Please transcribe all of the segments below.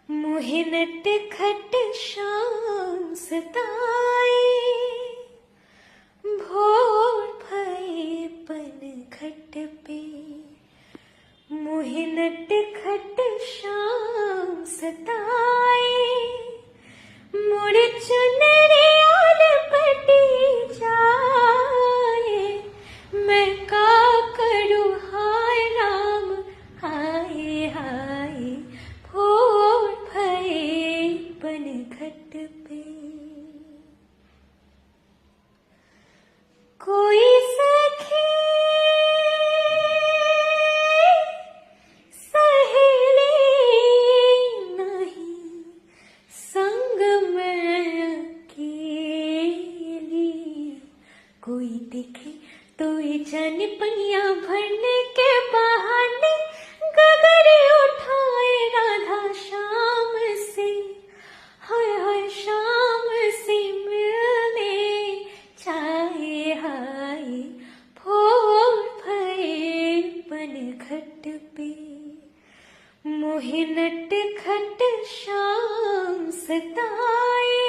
मोहे नट खट शाम सताए, भोर भये पन घट पे। मोहे नट खट शाम सताए, मोर चुनरिया लपटी जाए। मैं का करूँ हाय राम, हाय हाय भोर भये पन घट पे। कोई सखी सहेली नहीं, संग में अकेली। कोई दिखे तो जाने पनिया भरने के बहाने, गगरी उठाए राधा शाम से। हाय हाय शाम से मिलने चाहे, हाय भोर भये पन घट पे। मोहे नट खट शाम सताए,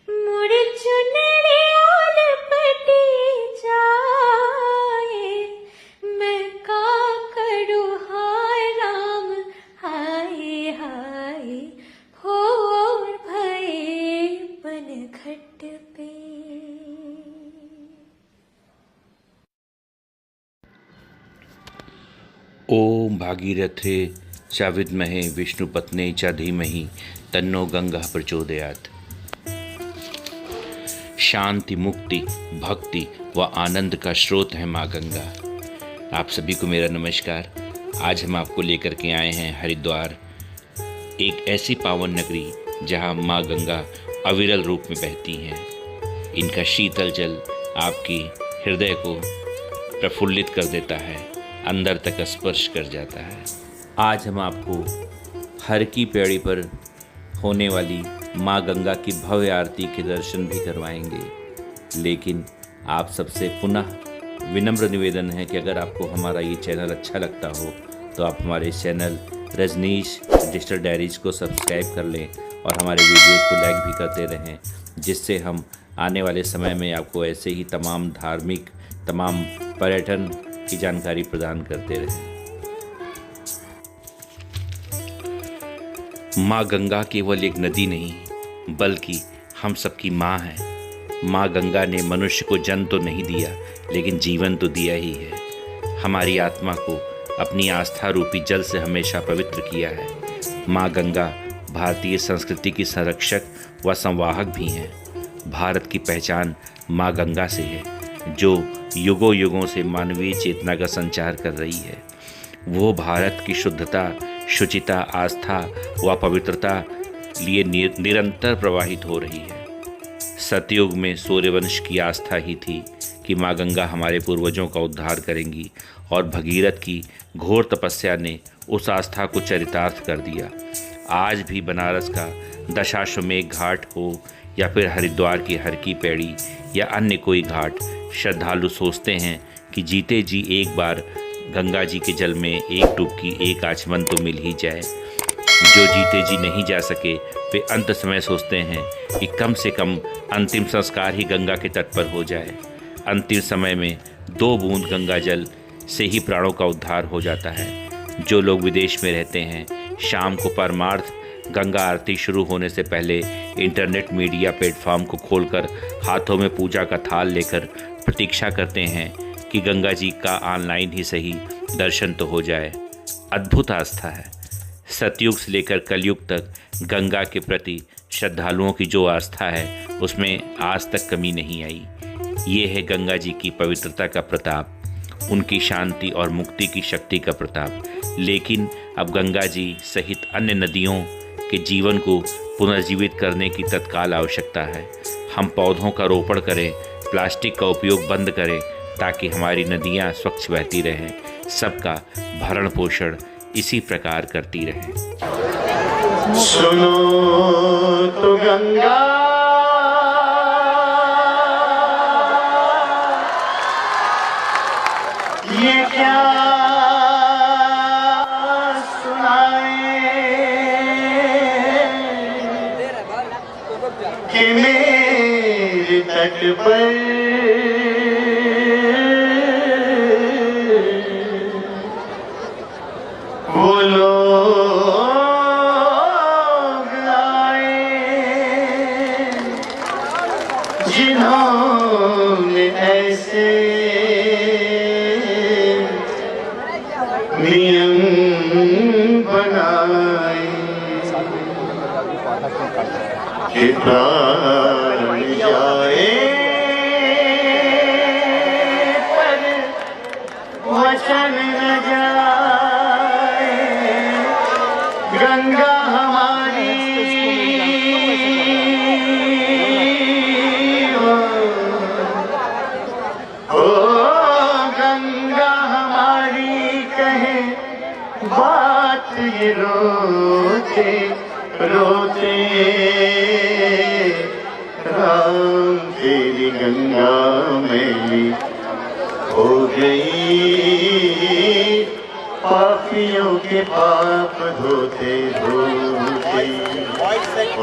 मोर चुनरिया लपटी जाए। मैं का करूँ हाय राम, हाय हाय भोर भये पन घट पे। ओम भागीरथे च विद्महे विष्णुपत्ने च धीमहि तन्नो गंगा प्रचोदयात्। शांति, मुक्ति, भक्ति व आनंद का स्रोत है माँ गंगा। आप सभी को मेरा नमस्कार। आज हम आपको लेकर के आए हैं हरिद्वार, एक ऐसी पावन नगरी जहाँ माँ गंगा अविरल रूप में बहती हैं। इनका शीतल जल आपकी हृदय को प्रफुल्लित कर देता है, अंदर तक स्पर्श कर जाता है। आज हम आपको हर की पैड़ी पर होने वाली माँ गंगा की भव्य आरती के दर्शन भी करवाएंगे। लेकिन आप सबसे पुनः विनम्र निवेदन है कि अगर आपको हमारा ये चैनल अच्छा लगता हो तो आप हमारे इस चैनल रजनीश डिजिटल डायरीज को सब्सक्राइब कर लें और हमारे वीडियोज़ को लाइक भी करते रहें, जिससे हम आने वाले समय में आपको ऐसे ही तमाम धार्मिक, तमाम पर्यटन की जानकारी प्रदान करते रहें। माँ गंगा केवल एक नदी नहीं बल्कि हम सबकी माँ है। माँ गंगा ने मनुष्य को जन्म तो नहीं दिया लेकिन जीवन तो दिया ही है। हमारी आत्मा को अपनी आस्था रूपी जल से हमेशा पवित्र किया है। माँ गंगा भारतीय संस्कृति की संरक्षक व संवाहक भी हैं। भारत की पहचान माँ गंगा से है, जो युगों युगों से मानवीय चेतना का संचार कर रही है। वो भारत की शुद्धता, शुचिता, आस्था व पवित्रता लिए निरंतर प्रवाहित हो रही है। सतयुग में सूर्यवंश की आस्था ही थी कि माँ गंगा हमारे पूर्वजों का उद्धार करेंगी, और भगीरथ की घोर तपस्या ने उस आस्था को चरितार्थ कर दिया। आज भी बनारस का दशाश्वमेध घाट हो या फिर हरिद्वार की हर की पैड़ी या अन्य कोई घाट, श्रद्धालु सोचते हैं कि जीते जी एक बार गंगा जी के जल में एक डुबकी, एक आचमन तो मिल ही जाए। जो जीते जी नहीं जा सके वे अंत समय सोचते हैं कि कम से कम अंतिम संस्कार ही गंगा के तट पर हो जाए। अंतिम समय में 2 बूंद गंगा जल से ही प्राणों का उद्धार हो जाता है। जो लोग विदेश में रहते हैं, शाम को परमार्थ गंगा आरती शुरू होने से पहले इंटरनेट मीडिया प्लेटफॉर्म को खोलकर हाथों में पूजा का थाल लेकर प्रतीक्षा करते हैं कि गंगा जी का ऑनलाइन ही सही दर्शन तो हो जाए। अद्भुत आस्था है। सतयुग से लेकर कलयुग तक गंगा के प्रति श्रद्धालुओं की जो आस्था है उसमें आज तक कमी नहीं आई। ये है गंगा जी की पवित्रता का प्रताप, उनकी शांति और मुक्ति की शक्ति का प्रताप। लेकिन अब गंगा जी सहित अन्य नदियों के जीवन को पुनर्जीवित करने की तत्काल आवश्यकता है। हम पौधों का रोपण करें, प्लास्टिक का उपयोग बंद करें ताकि हमारी नदियाँ स्वच्छ बहती रहें। सबका भरण पोषण इसी प्रकार करती रहें। सुनो तो गंगा ये क्या सुनाए कि मेरे तट पर वो लोग आए जिन्होंने ऐसे नियम बनाए कि प्राण जाए पर वचन न जाए। गंगा हमारी ओ गंगा हमारी कहे बात ये रोते रोते। राम तेरी गंगा मैली हो गई, पापियों के पाप धोते धोते। ओ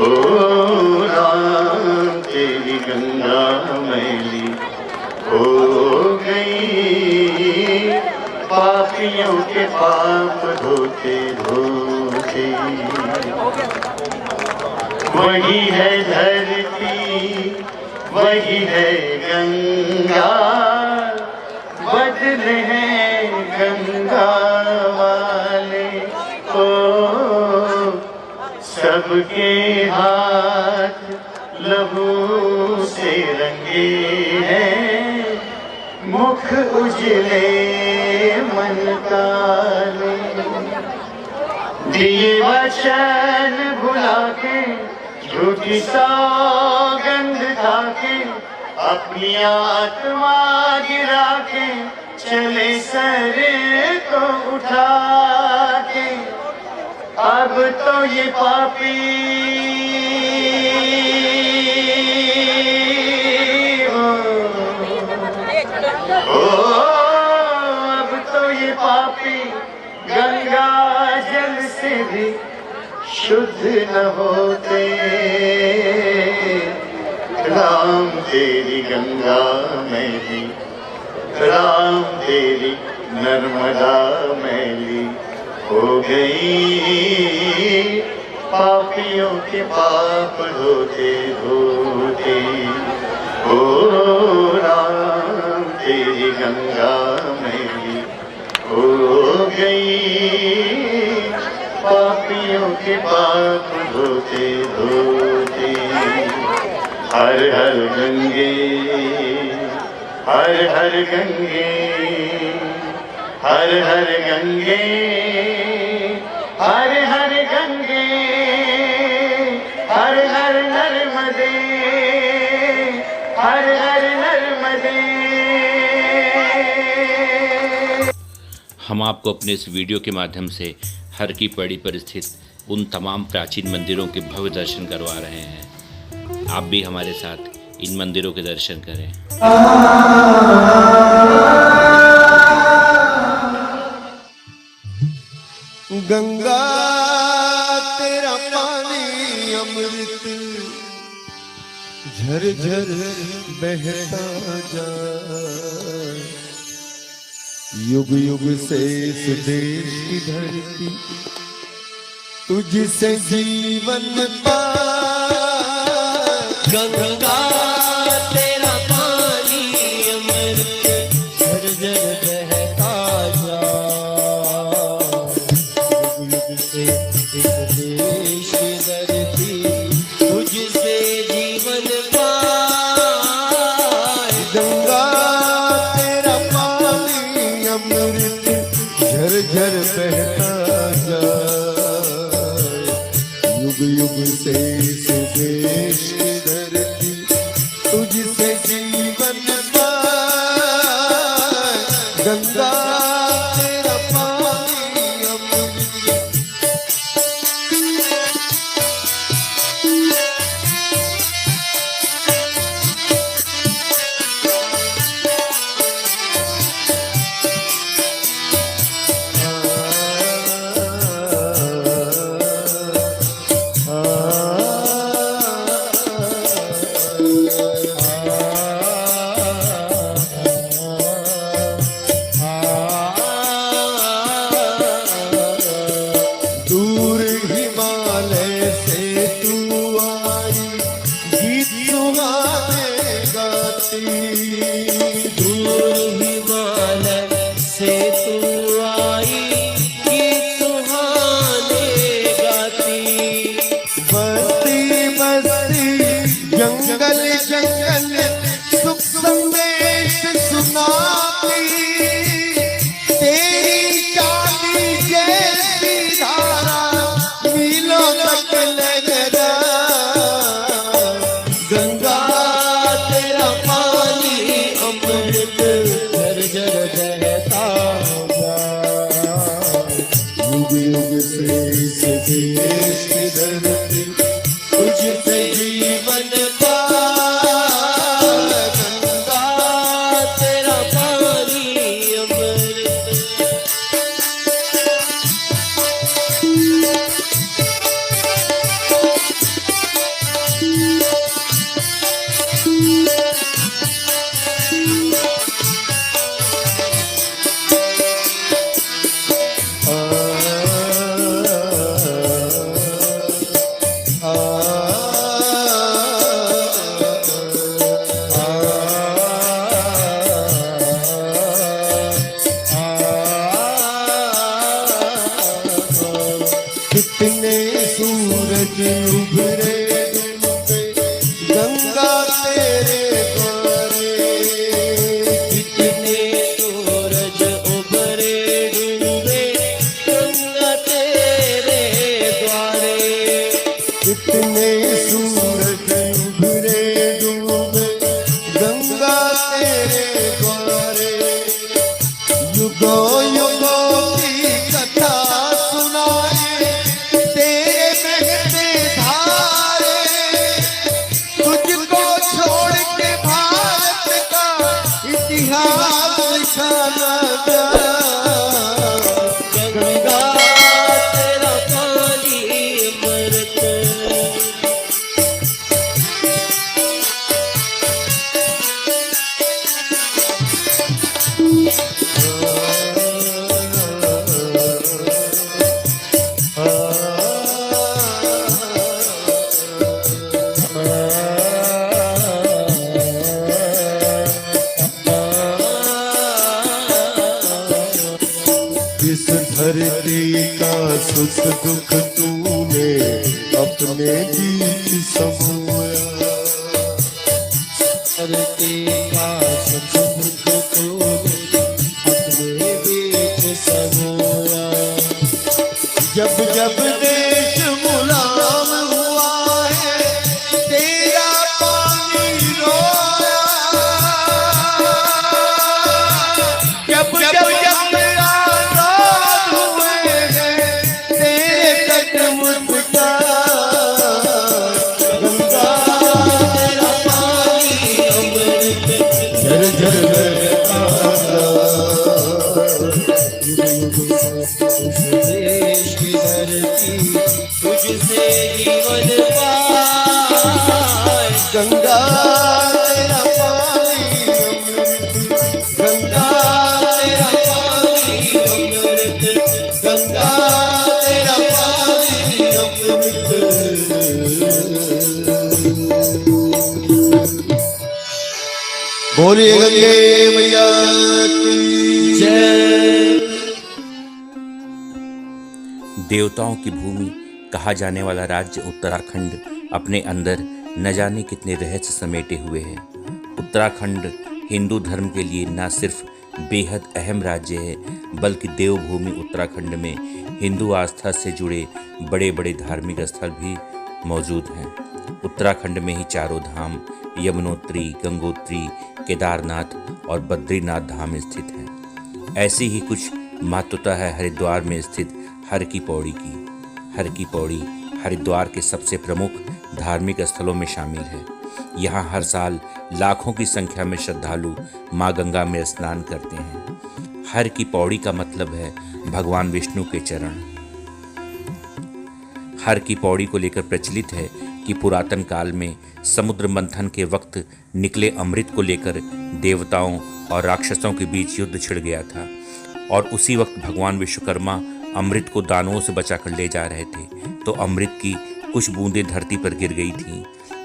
राम तेरी गंगा मैली हो गई, पापियों के पाप धोते धोते। वही है धरती, वही है गंगा, बदले हैं गंगा वाले को। सबके हाथ लहू से रंगे हैं, मुख उजले मन काले। दिए वचन भुला के, झूठी सौगंध खा के, अपनी आत्मा गिरा के, चले सर को उठा के। अब तो ये पापी अब तो ये पापी गंगा जल से भी शुद्ध न होते। राम तेरी गंगा मैली, राम तेरी नर्मदा मैली हो गई, पापियों के पाप धोते धोते। ओ राम तेरी गंगा मैली हो गई, पापियों के पाप धोते धोते। हर हर गंगे, हर हर गंगे, हर हर गंगे, हर हर गंगे, हर हर नर्मदे, हर हर नर्मदे। हम आपको अपने इस वीडियो के माध्यम से हर की पैड़ी पर स्थित उन तमाम प्राचीन मंदिरों के भव्य दर्शन करवा रहे हैं। आप भी हमारे साथ इन मंदिरों के दर्शन करें। गंगा तेरा पानी अमृत झर झर बहता जाए, युग युग से इस देश की धरती तुझसे जीवन पाए। गंगा तेरा पानी अमृत झर झर बहता जाए, युग युग से इस देश की धरती तुझसे जीवन पाए। गंगा तेरा पानी अमृत झर झर बहता जाए, युग युग से इस देश की धरती तुझसे जीवन पाए। गंगा तेरा पानी अमृत दूर हिमालय से तू आई, गीत सुहाने गाती। दूर हिमालय से तू आई, गीत सुहाने गाती। बस्ती बस्ती जंगल जंगल सुख संदेश सुनाती, तेरी चाली जैसी धारा मीलों तक लहरा। गंगा तेरा पानी अमृत झर झर बहता जाए, युग युग से इस देश की धरती तुझसे जीवन पाए। गंगा तेरा पानी अमृत कितने सूरज उभरे डूबे गंगा तेरे द्वारे। कितने सूरज उभरे डूबे गंगा तेरे द्वारे। कितने सूरज उभरे डूबे गंगा तेरे द्वारे। युगों युगों की कथा सुनाए तेरे बहते धारे, तुझको छोड़ के भारत का इतिहास लिखा जाए। गंगा तेरा पानी अमृत इस धरती का सुख दुख तूने अपने बीच समोया। धरती का सुख दुख तूने अपने बीच समोया। जब जब देश गुलाम हुआ है तेरा पानी रोया। जब जब आजाद हुए हैं तेरे कदम जीवन पाए। गंगा तेरा पानी अमृत, गंगा तेरा पानी अमृत, गंगा तेरा पानी अमृत। बोलिए गंगे मैया की जय। देवताओं की भूमि कहा जाने वाला राज्य उत्तराखंड अपने अंदर न जाने कितने रहस्य समेटे हुए है। उत्तराखंड हिंदू धर्म के लिए न सिर्फ बेहद अहम राज्य है, बल्कि देवभूमि उत्तराखंड में हिंदू आस्था से जुड़े बड़े बड़े धार्मिक स्थल भी मौजूद हैं। उत्तराखंड में ही चारों धाम यमुनोत्री, गंगोत्री, केदारनाथ और बद्रीनाथ धाम स्थित हैं। ऐसी ही कुछ महत्वता है हरिद्वार में स्थित हर की पौड़ी की। हर की पौड़ी हरिद्वार के सबसे प्रमुख धार्मिक स्थलों में शामिल है। यहाँ हर साल लाखों की संख्या में श्रद्धालु माँ गंगा में स्नान करते हैं। हर की पौड़ी का मतलब है भगवान विष्णु के चरण। हर की पौड़ी को लेकर प्रचलित है कि पुरातन काल में समुद्र मंथन के वक्त निकले अमृत को लेकर देवताओं और राक्षसों के बीच युद्ध छिड़ गया था, और उसी वक्त भगवान विश्वकर्मा अमृत को दानवों से बचाकर ले जा रहे थे, तो अमृत की कुछ बूंदें धरती पर गिर गई थीं।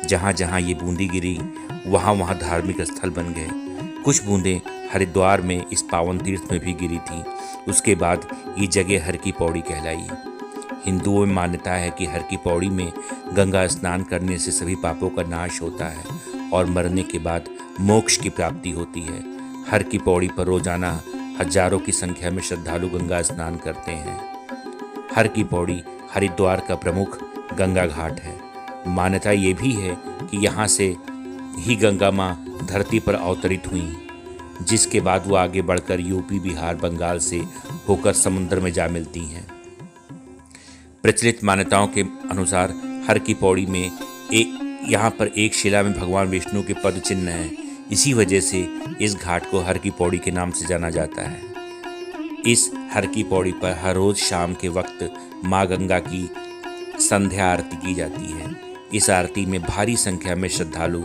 जहाँ जहाँ ये बूंदें गिरी वहाँ वहाँ धार्मिक स्थल बन गए। कुछ बूंदें हरिद्वार में इस पावन तीर्थ में भी गिरी थीं। उसके बाद ये जगह हर की पौड़ी कहलाई। हिंदुओं में मान्यता है कि हर की पौड़ी में गंगा स्नान करने से सभी पापों का नाश होता है और मरने के बाद मोक्ष की प्राप्ति होती है। हर की पौड़ी पर रोजाना हजारों की संख्या में श्रद्धालु गंगा स्नान करते हैं। हर की पौड़ी हरिद्वार का प्रमुख गंगा घाट है। मान्यता ये भी है कि यहाँ से ही गंगा माँ धरती पर अवतरित हुई, जिसके बाद वो आगे बढ़कर यूपी, बिहार, बंगाल से होकर समुद्र में जा मिलती हैं। प्रचलित मान्यताओं के अनुसार हर की पौड़ी में यहाँ पर एक शिला में भगवान विष्णु के पद चिन्ह हैं। इसी वजह से इस घाट को हर की पौड़ी के नाम से जाना जाता है। इस हर की पौड़ी पर हर रोज शाम के वक्त माँ गंगा की संध्या आरती की जाती है। इस आरती में भारी संख्या में श्रद्धालु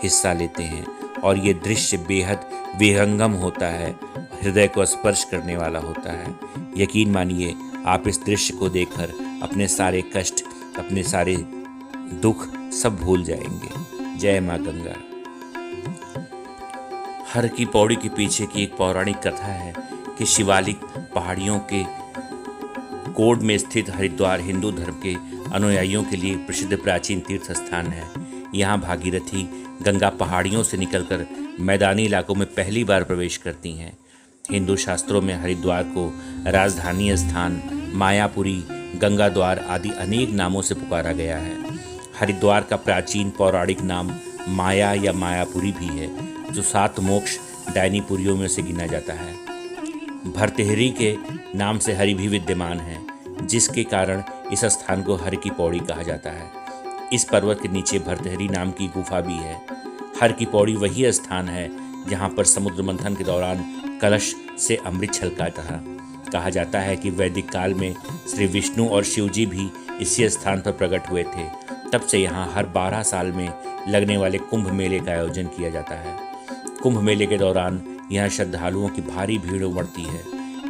हिस्सा लेते हैं और ये दृश्य बेहद विहंगम होता है, हृदय को स्पर्श करने वाला होता है। यकीन मानिए, आप इस दृश्य को देखकर अपने सारे कष्ट, अपने सारे दुख सब भूल जाएंगे। जय माँ गंगा। हर की पौड़ी के पीछे की एक पौराणिक कथा है कि शिवालिक पहाड़ियों के कोड में स्थित हरिद्वार हिंदू धर्म के अनुयायियों के लिए प्रसिद्ध प्राचीन तीर्थ स्थान है। यहाँ भागीरथी गंगा पहाड़ियों से निकलकर मैदानी इलाकों में पहली बार प्रवेश करती हैं। हिंदू शास्त्रों में हरिद्वार को राजधानी स्थान, मायापुरी, गंगा द्वार आदि अनेक नामों से पुकारा गया है। हरिद्वार का प्राचीन पौराणिक नाम माया या मायापुरी भी है, जो 7 मोक्ष डायनीपुरियों में से गिना जाता है। भर्तृहरि के नाम से हरि भी विद्यमान है, जिसके कारण इस स्थान को हर की पौड़ी कहा जाता है। इस पर्वत के नीचे भर्तृहरि नाम की गुफा भी है। हर की पौड़ी वही स्थान है जहाँ पर समुद्र मंथन के दौरान कलश से अमृत छलका था। कहा जाता है कि वैदिक काल में श्री विष्णु और शिव जी भी इसी स्थान पर प्रकट हुए थे। तब से यहाँ हर 12 साल में लगने वाले कुंभ मेले का आयोजन किया जाता है। कुंभ मेले के दौरान यहाँ श्रद्धालुओं की भारी भीड़ उमड़ती है।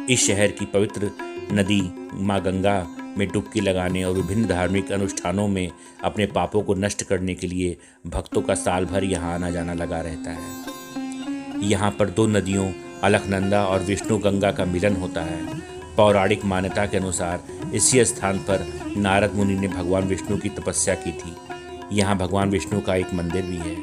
इस शहर की पवित्र नदी माँ गंगा में डुबकी लगाने और विभिन्न धार्मिक अनुष्ठानों में अपने पापों को नष्ट करने के लिए भक्तों का साल भर यहाँ आना जाना लगा रहता है। यहाँ पर 2 नदियों अलकनंदा और विष्णु गंगा का मिलन होता है। पौराणिक मान्यता के अनुसार इसी स्थान पर नारद मुनि ने भगवान विष्णु की तपस्या की थी। यहाँ भगवान विष्णु का एक मंदिर भी है।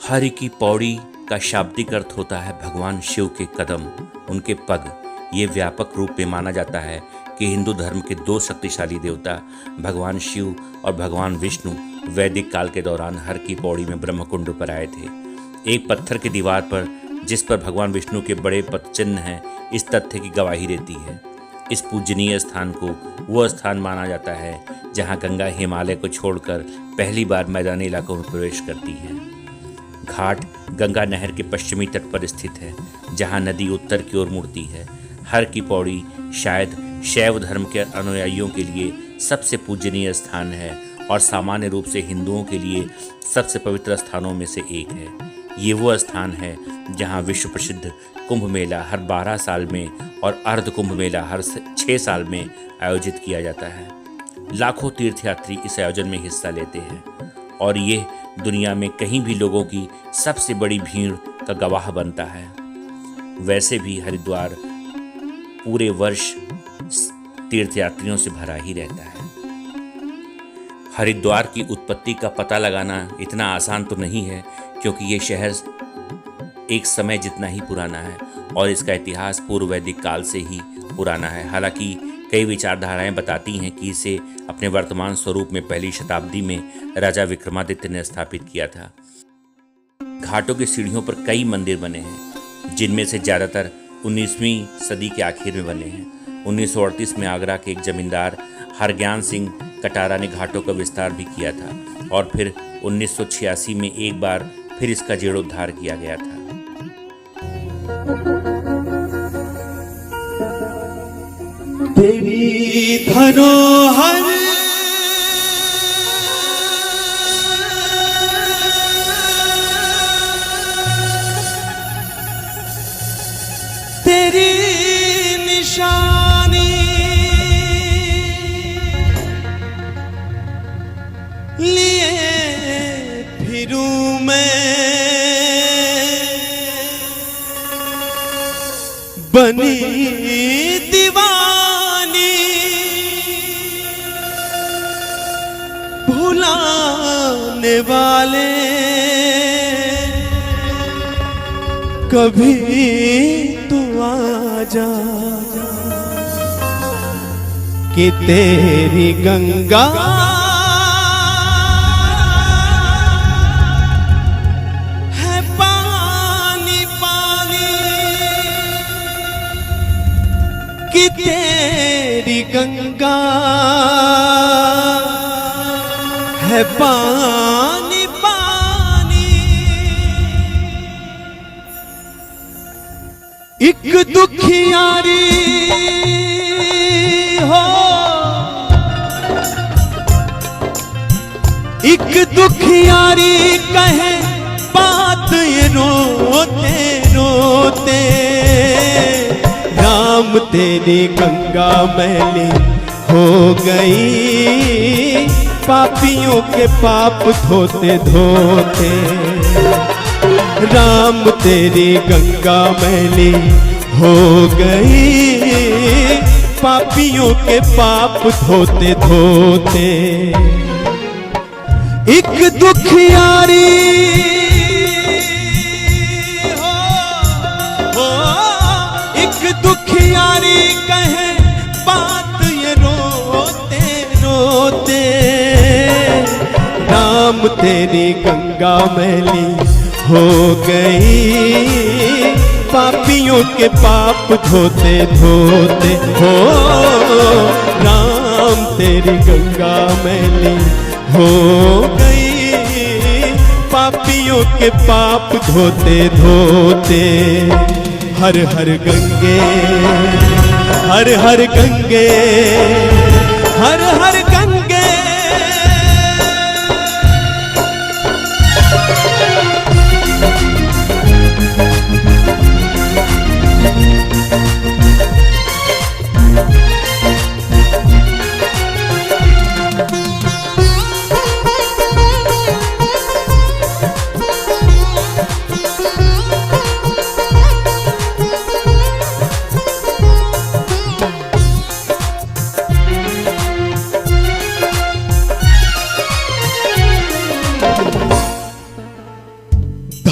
हर की पौड़ी का शाब्दिक अर्थ होता है भगवान शिव के कदम, उनके पग। ये व्यापक रूप में माना जाता है कि हिंदू धर्म के 2 शक्तिशाली देवता भगवान शिव और भगवान विष्णु वैदिक काल के दौरान हर की पौड़ी में ब्रह्मकुंड पर आए थे। एक पत्थर की दीवार पर जिस पर भगवान विष्णु के बड़े पद चिन्ह हैं, इस तथ्य की गवाही देती है। इस पूजनीय स्थान को वह स्थान माना जाता है जहां गंगा हिमालय को छोड़कर पहली बार मैदानी इलाकों में प्रवेश करती है। घाट गंगा नहर के पश्चिमी तट पर स्थित है, जहां नदी उत्तर की ओर मुड़ती है। हर की पौड़ी शायद शैव धर्म के अनुयायियों के लिए सबसे पूजनीय स्थान है और सामान्य रूप से हिंदुओं के लिए सबसे पवित्र स्थानों में से एक है। ये वो स्थान है जहाँ विश्व प्रसिद्ध कुंभ मेला हर 12 साल में और अर्ध कुंभ मेला हर 6 साल में आयोजित किया जाता है। लाखों तीर्थयात्री इस आयोजन में हिस्सा लेते हैं और ये दुनिया में कहीं भी लोगों की सबसे बड़ी भीड़ का गवाह बनता है। वैसे भी हरिद्वार पूरे वर्ष तीर्थयात्रियों से भरा ही रहता है। हरिद्वार की उत्पत्ति का पता लगाना इतना आसान तो नहीं है, क्योंकि ये शहर एक समय जितना ही पुराना है और इसका इतिहास पूर्व वैदिक काल से ही पुराना है। हालांकि कई विचारधाराएं बताती हैं कि इसे अपने वर्तमान स्वरूप में पहली शताब्दी में राजा विक्रमादित्य ने स्थापित किया था। घाटों की सीढ़ियों पर कई मंदिर बने हैं, जिनमें से ज़्यादातर 19वीं सदी के आखिर में बने हैं। 1938 में आगरा के एक जमींदार हरज्ञान सिंह कटारा ने घाटों का विस्तार भी किया था और फिर 1986 में एक बार फिर इसका जीर्णोद्धार किया गया था। तेरी धरोहर तेरी निशानी लिए फिरूं मैं बनी दीवानी भुलाने वाले कभी तू आ जा कि तेरी गंगा है पानी पानी कि तेरी गंगा है पानी पानी। एक दुखियारी हो एक दुखियारी कहे बात ये रोते रोते राम तेरी गंगा मैली हो गई पापियों के पाप धोते धोते राम तेरी गंगा मैली हो गई पापियों के पाप धोते धोते। एक दुखियारी हो एक दुखियारी कहे बात ये रोते रोते राम तेरी गंगा मैली हो गई पापियों के पाप धोते धोते हो राम तेरी गंगा मैली हो गई पापियों के पाप धोते धोते। हर हर गंगे हर हर गंगे हर हर गंगे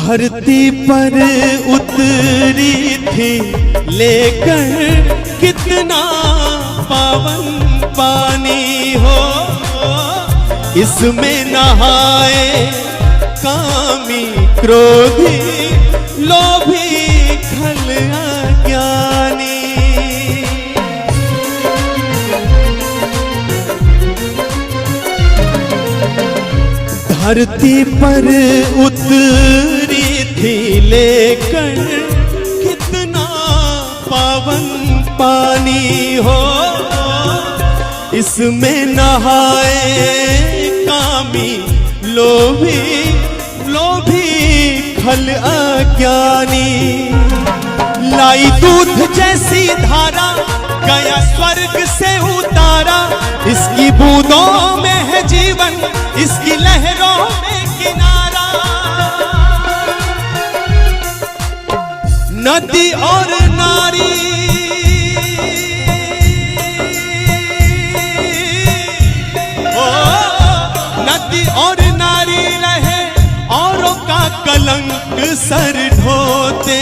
धरती पर उतरी थी लेकर कितना पावन पानी हो इसमें नहाए कामी क्रोधी लोभी खल अज्ञानी। धरती पर उतरी थी लेकर कितना पावन पानी हो इसमें नहाए कामी लोभी खल अज्ञानी। लाई दूध जैसी धारा गया स्वर्ग से उतारा, इसकी बूंदों में है जीवन, इसकी लहरों में किनारा। नदी और नारी नदी और नारी रहे औरों का कलंक सर ढोते।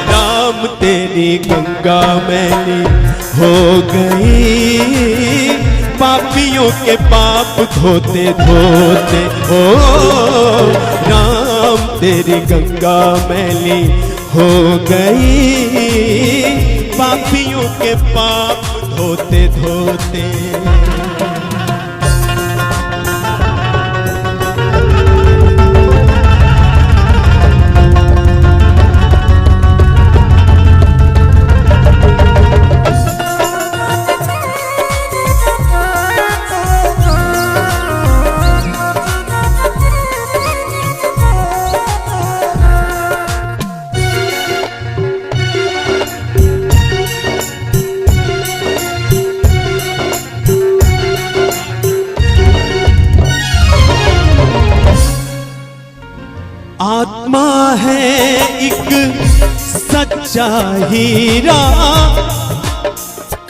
राम तेरी गंगा मैली हो गई, पापियों के पाप धोते धोते। ओ राम तेरी गंगा मैली हो गई, पापियों के पाप धोते धोते। आत्मा है एक सच्चा हीरा,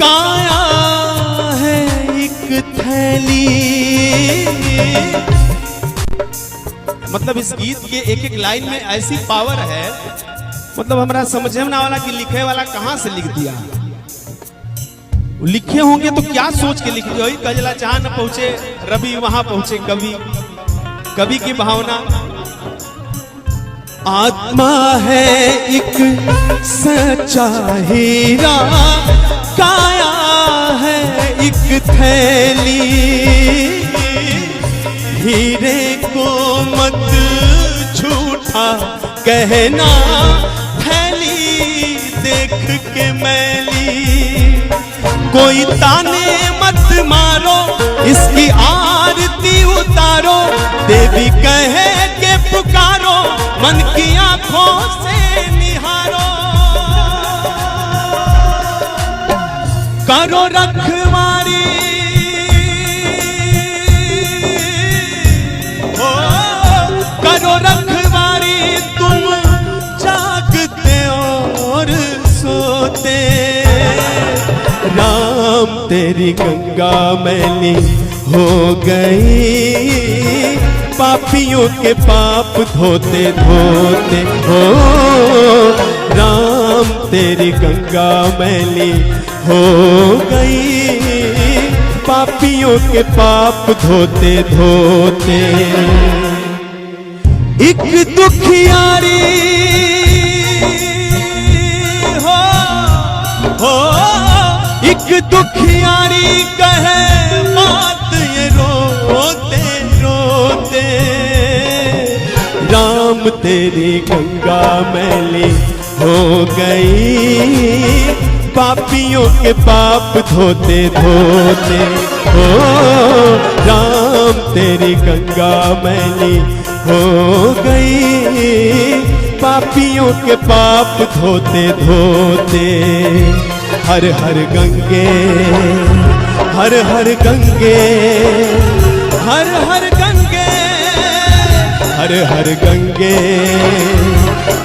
काया है एक थैली। मतलब इस गीत के एक एक लाइन में ऐसी पावर है, मतलब हमारा समझने वाला कि लिखे वाला कहां से लिख दिया। लिखे होंगे तो क्या सोच के लिख दिया। गजला जहां न पहुंचे रवि वहां पहुंचे कवि, कवि की भावना। आत्मा है एक सच्चा हीरा, काया है एक थैली। हीरे को मत झूठा कहना, थैली देख के मैली। कोई ताने मत मारो, इसकी आरती उतारो। देवी कहे के पुकारो, मन की आंखों से निहारो। करो रखवारी, हो करो रखवारी, तुम जागते और सोते। राम तेरी गंगा मैली हो गई, पापियों के पाप धोते धोते। हो राम तेरी गंगा मैली हो गई, पापियों के पाप धोते धोते। एक दुखियारी हो एक दुखियारी कहे बात ये रोते रोते। राम तेरी गंगा मैली हो गई, पापियों के पाप धोते धोते। हो राम तेरी गंगा मैली हो गई, पापियों के पाप धोते धोते। हर हर गंगे हर हर गंगे हर हर गंगे हर हर गंगे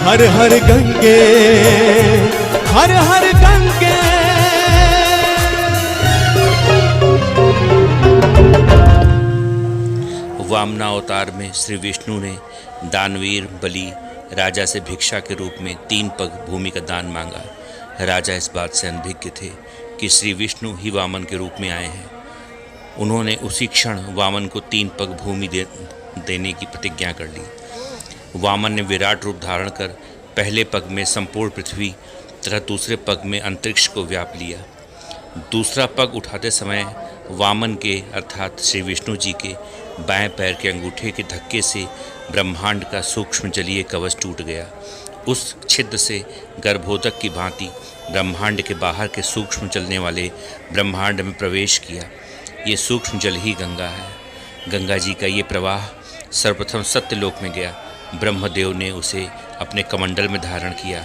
हर हर गंगे हर हर गंगे। वामनावतार में श्री विष्णु ने दानवीर बलि राजा से भिक्षा के रूप में 3 पग भूमि का दान मांगा। राजा इस बात से अनभिज्ञ थे कि श्री विष्णु ही वामन के रूप में आए हैं। उन्होंने उसी क्षण वामन को 3 पग भूमि देने की प्रतिज्ञा कर ली। वामन ने विराट रूप धारण कर पहले पग में संपूर्ण पृथ्वी तथा दूसरे पग में अंतरिक्ष को व्याप लिया। दूसरा पग उठाते समय वामन के अर्थात श्री विष्णु जी के बाएं पैर के अंगूठे के धक्के से ब्रह्मांड का सूक्ष्म जलीय कवच टूट गया। उस छिद्र से गर्भोदक की भांति ब्रह्मांड के बाहर के सूक्ष्म चलने वाले ब्रह्मांड में प्रवेश किया। ये सूक्ष्म जल ही गंगा है। गंगा जी का ये प्रवाह सर्वप्रथम सत्यलोक में गया। ब्रह्मदेव ने उसे अपने कमंडल में धारण किया।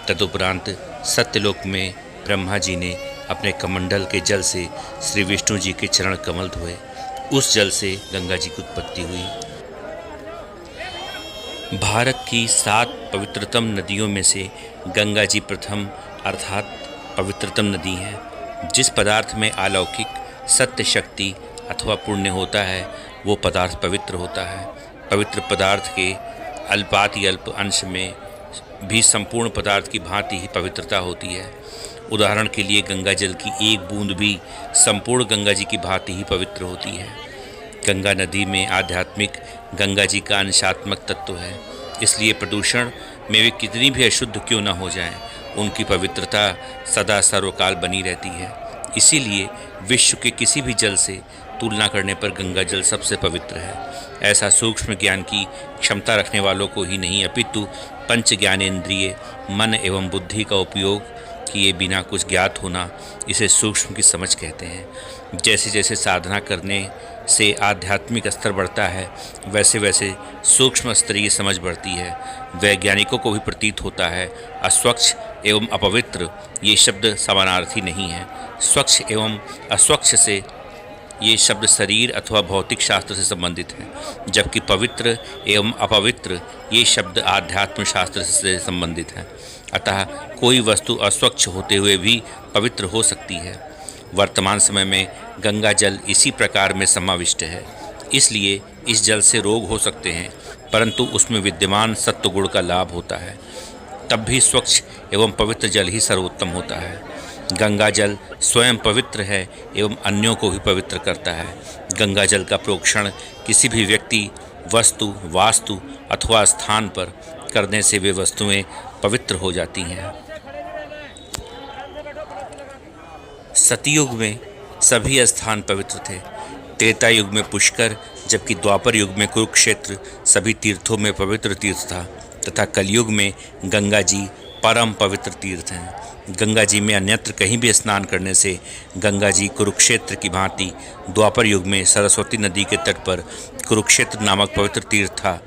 तदुपरांत सत्यलोक में ब्रह्मा जी ने अपने कमंडल के जल से श्री विष्णु जी के चरण कमल धोए। उस जल से गंगा जी की उत्पत्ति हुई। भारत की 7 पवित्रतम नदियों में से गंगा जी प्रथम अर्थात पवित्रतम नदी है। जिस पदार्थ में अलौकिक सत्य शक्ति अथवा पुण्य होता है वो पदार्थ पवित्र होता है। पवित्र पदार्थ के अल्पातिअल्प अंश में भी संपूर्ण पदार्थ की भांति ही पवित्रता होती है। उदाहरण के लिए गंगा जल की एक बूंद भी संपूर्ण गंगा जी की भांति ही पवित्र होती है। गंगा नदी में आध्यात्मिक गंगा जी का अंशात्मक तत्व है। इसलिए प्रदूषण में वे कितनी भी अशुद्ध क्यों न हो जाएं, उनकी पवित्रता सदा सर्वकाल बनी रहती है। इसीलिए विश्व के किसी भी जल से तुलना करने पर गंगा जल सबसे पवित्र है। ऐसा सूक्ष्म ज्ञान की क्षमता रखने वालों को ही नहीं अपितु पंच ज्ञानेंद्रिय मन एवं बुद्धि का उपयोग किए बिना कुछ ज्ञात होना, इसे सूक्ष्म की समझ कहते हैं। जैसे जैसे साधना करने से आध्यात्मिक स्तर बढ़ता है वैसे वैसे सूक्ष्म स्तरीय समझ बढ़ती है। वैज्ञानिकों को भी प्रतीत होता है अस्वच्छ एवं अपवित्र ये शब्द समानार्थी नहीं है। स्वच्छ एवं अस्वच्छ से ये शब्द शरीर अथवा भौतिक शास्त्र से संबंधित है, जबकि पवित्र एवं अपवित्र ये शब्द आध्यात्म शास्त्र से संबंधित है। अतः कोई वस्तु अस्वच्छ होते हुए भी पवित्र हो सकती है। वर्तमान समय में गंगा जल इसी प्रकार में समाविष्ट है। इसलिए इस जल से रोग हो सकते हैं, परंतु उसमें विद्यमान सत्व गुण का लाभ होता है। तब भी स्वच्छ एवं पवित्र जल ही सर्वोत्तम होता है। गंगा जल स्वयं पवित्र है एवं अन्यों को भी पवित्र करता है। गंगा जल का प्रोक्षण किसी भी व्यक्ति, वस्तु, वास्तु अथवा स्थान पर करने से वे वस्तुएं पवित्र हो जाती हैं। सतयुग में सभी स्थान पवित्र थे। त्रेता युग में पुष्कर, जबकि द्वापर युग में कुरुक्षेत्र सभी तीर्थों में पवित्र तीर्थ था, तथा कलयुग में गंगा जी परम पवित्र तीर्थ हैं। गंगा जी में अन्यत्र कहीं भी स्नान करने से गंगा जी कुरुक्षेत्र की भांति द्वापर युग में सरस्वती नदी के तट पर कुरुक्षेत्र नामक पवित्र तीर्थ था,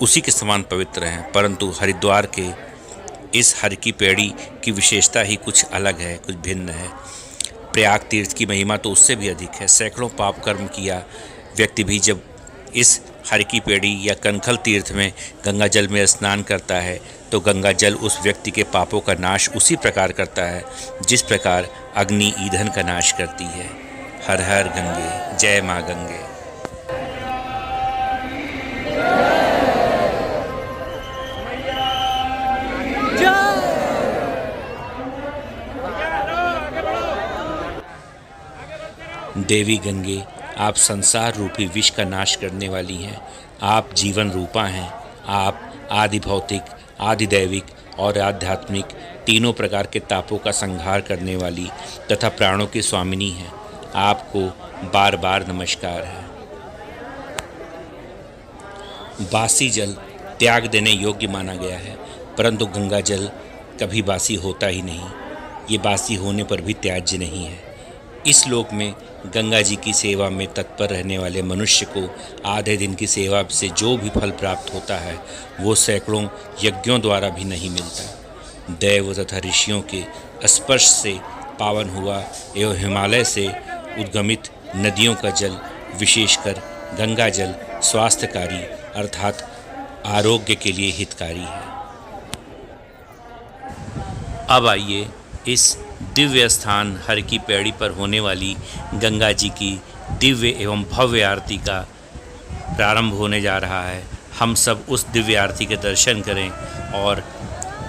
उसी के समान पवित्र हैं। परंतु हरिद्वार के इस हर की पेड़ी की विशेषता ही कुछ अलग है, कुछ भिन्न है। प्रयाग तीर्थ की महिमा तो उससे भी अधिक है। सैकड़ों पाप कर्म किया व्यक्ति भी जब इस हर की पेड़ी या कनखल तीर्थ में गंगा जल में स्नान करता है तो गंगा जल उस व्यक्ति के पापों का नाश उसी प्रकार करता है जिस प्रकार अग्नि ईंधन का नाश करती है। हर हर गंगे, जय माँ गंगे। देवी गंगे, आप संसार रूपी विष का नाश करने वाली हैं। आप जीवन रूपा हैं। आप आदि भौतिक, आदि दैविक और आध्यात्मिक तीनों प्रकार के तापों का संहार करने वाली तथा प्राणों की स्वामिनी हैं। आपको बार बार नमस्कार है। बासी जल त्याग देने योग्य माना गया है, परंतु गंगा जल कभी बासी होता ही नहीं। ये बासी होने पर भी त्याज्य नहीं है। इस श्लोक में गंगा जी की सेवा में तत्पर रहने वाले मनुष्य को आधे दिन की सेवा से जो भी फल प्राप्त होता है वो सैकड़ों यज्ञों द्वारा भी नहीं मिलता। दैव तथा ऋषियों के स्पर्श से पावन हुआ एवं हिमालय से उद्गमित नदियों का जल, विशेषकर गंगा जल, स्वास्थ्यकारी अर्थात आरोग्य के लिए हितकारी है। अब आइए इस दिव्य स्थान हर की पैड़ी पर होने वाली गंगा जी की दिव्य एवं भव्य आरती का प्रारंभ होने जा रहा है। हम सब उस दिव्य आरती के दर्शन करें और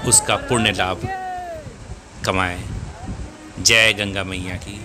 उसका पुण्य लाभ कमाएं। जय गंगा मैया की।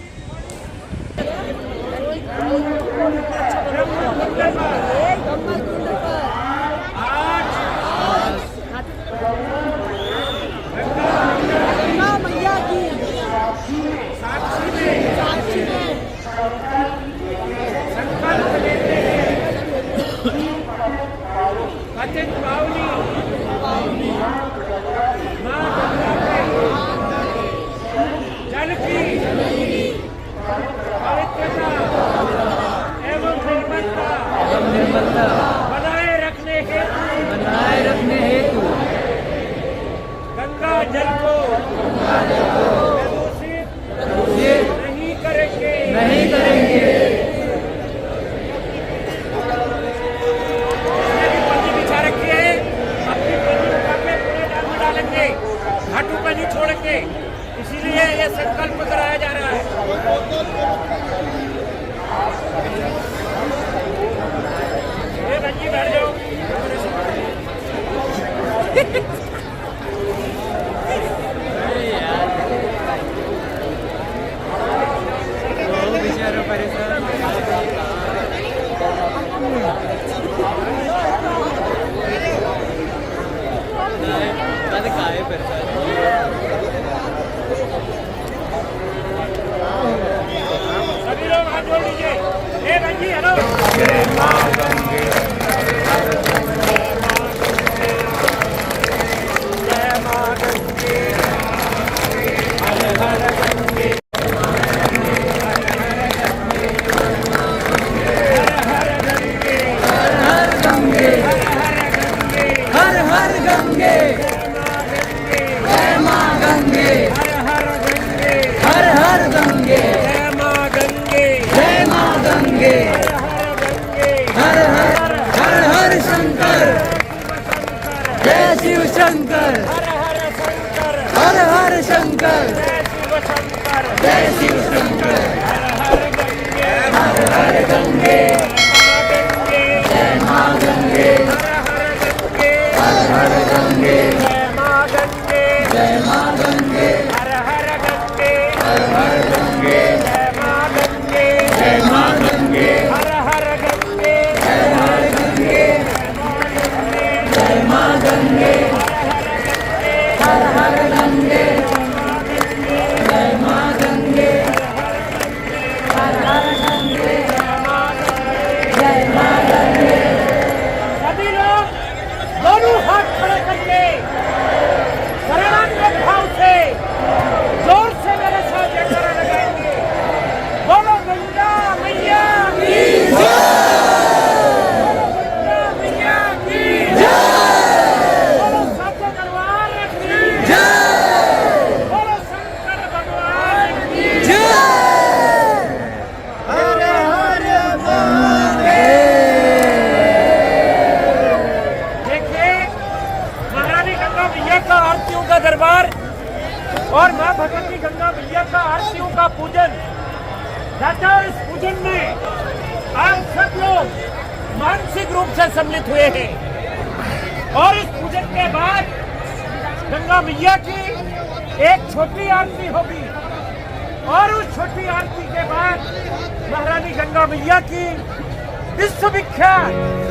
सभी लोग दोनों हाथ खड़े करके शरणागत भाव से जोर से मेरे साथ जयकारा लगाएंगे। बोलो गंगा मैया की जय, बोलो गंगा मैया की जय, बोलो सच्चे दरबार की जय, बोलो शंकर भगवान की जय। का आरतियों का दरबार और मां भगवती गंगा मैया का आरतियों का पूजन। दादा, इस पूजन में आप सब लोग मानसिक रूप से सम्मिलित हुए हैं और इस पूजन के बाद गंगा मैया की एक छोटी आरती होगी और उस छोटी आरती के बाद महारानी गंगा मैया की विश्वविख्यात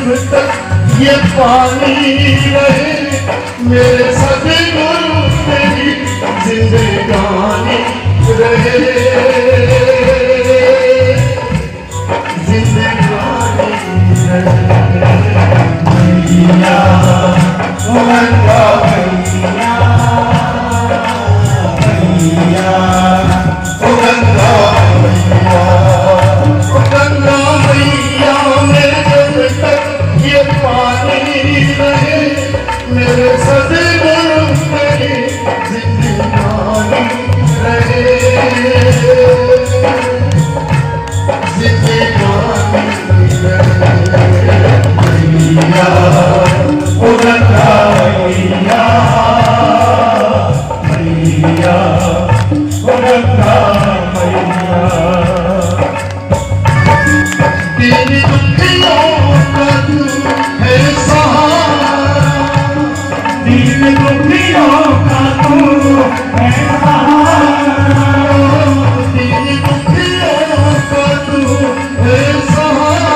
जब तक ये पानी रहे मेरे सदगुरु तेरी जिंदगानी रहे जिंदगानी रहे मैया ओ गंगा मैया मैया ओ गंगा मैया ओ गंगा मैया मेरे जब तक ये पानी रहे मेरे सदगुरु तेरी जिंदगानी रहे जिंदगानी रहे मैया ओ गंगा मैया मैया ओ गंगा मैया तेरी दुखियों का तू है सहारा तेरी दुखियों का तू है सहारा तेरी दुखियों का तू है सहारा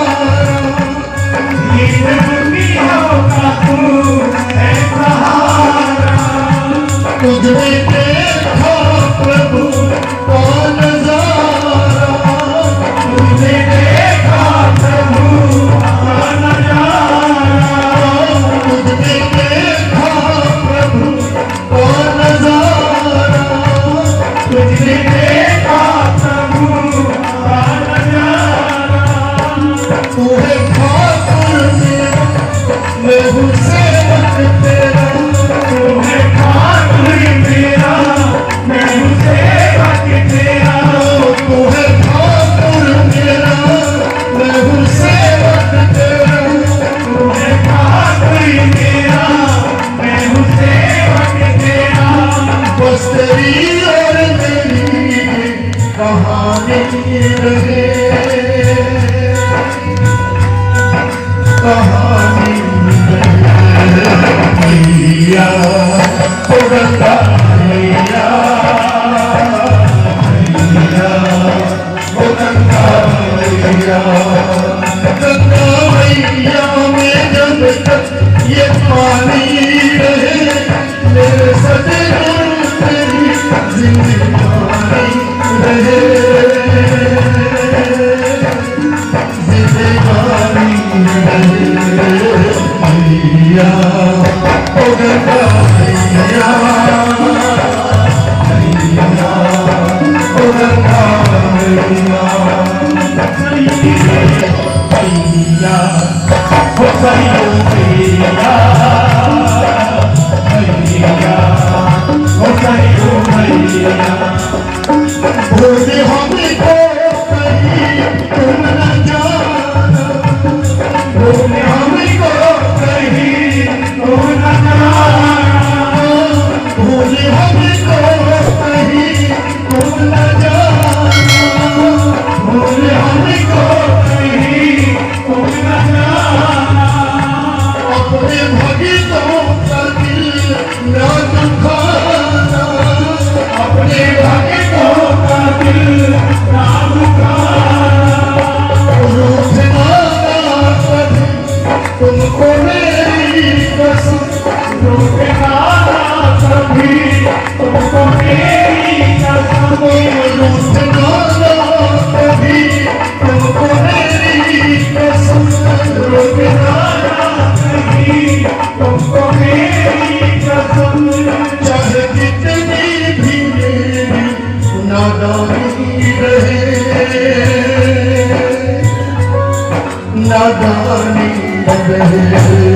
तेरी दुखियों का तू है सहारा तुझमें देखा प्रभु का नजारा तुझे देखा प्रभु का नजारा तुझे देखा प्रभु का नजारा तुझे देखा प्रभु का नजारा तू है ठाकुर मेरा मैं हूँ सेवक तेरा तू है ठाकुर मेरा मैं हूँ सेवक तेरा तू है ठाकुर मेरा मैं हूँ सेवक तेरा तू है ठाकुर मेरा मैं हूँ सेवक तेरा बस तेरी और मेरी कहानी रहे कहानी रहे मैया ओ गंगा मैया मैया ओ गंगा मैया गंगा मैया में जब तक ये पानी रहे मेरे सदगुरु तेरी जिंदगानी रहे जिंदगानी रहे मैया ओ गंगा मैया मैया ओ गंगा मैया मैया ओ सैया मैया मैया ओ सैया मैया भूल हमको कहीं तुम न जाना भूल हमको कहीं तुम न जाना भूल हमको कहीं तुम न जाना भूल हमको कहीं तुम न जाना अपने भक्तों का दिल न दुखाना अपने भक्तों का दिल न दुखाना रूठना कभी तुमको मेरी कसम रूठना कभी तुमको मेरी कसम रूठना कभी तुमको मेरी कसम रूठना कभी तुमको मेरी कसम चाहे कितनी भी मेरी नादानी रहे नादानी रहे